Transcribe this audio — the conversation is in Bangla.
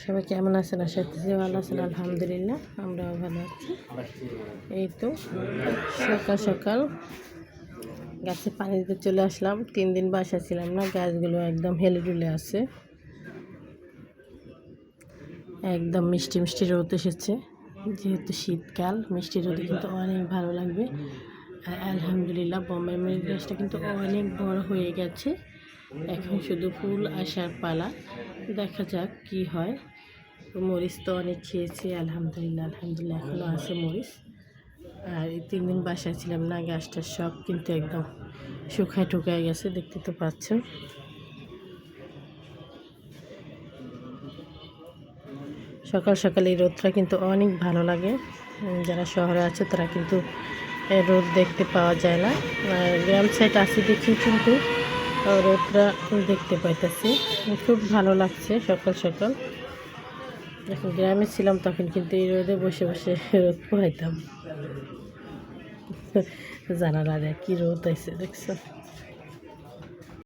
সবাই কেমন আছেন? আশা করছি ভালো আছেন। আলহামদুলিল্লাহ আমরাও ভালো আছি। এই তো সকাল সকাল গাছে পানি দিতে চলে আসলাম। 3 দিন বাসায় ছিলাম না, গাছগুলো একদম হেলে ডুলে আছে। একদম মিষ্টি মিষ্টি রোদ এসেছে, যেহেতু শীতকাল মিষ্টি রোদে কিন্তু অনেক ভালো লাগবে। আর আলহামদুলিল্লাহ বোম্বাই মরিচ গাছটা কিন্তু অনেক বড় হয়ে গেছে। এখন শুধু ফুল আসার পালা, দেখা যাক কি হয়। মরিচ তো অনেক খেয়েছি, আলহামদুলিল্লাহ আলহামদুলিল্লাহ এখনও আছে মরিচ। আর এই 3 দিন বাসায় ছিলাম না, গাছটা সব কিন্তু একদম শুকায় টুকায় গেছে, দেখতে তো পাচ্ছেন। সকাল সকাল এই রোদটা কিন্তু অনেক ভালো লাগে। যারা শহরে আছে তারা কিন্তু রোদ দেখতে পাওয়া যায় না। গ্রাম সাইড আছে দেখি কিন্তু রোদটা দেখতে পাইতেছি, খুব ভালো লাগছে সকাল সকাল। যখন গ্রামে ছিলাম তখন কিন্তু এই রোদে বসে বসে রোদ পোহাইতাম। জানালার কি রোদ আছে দেখছো।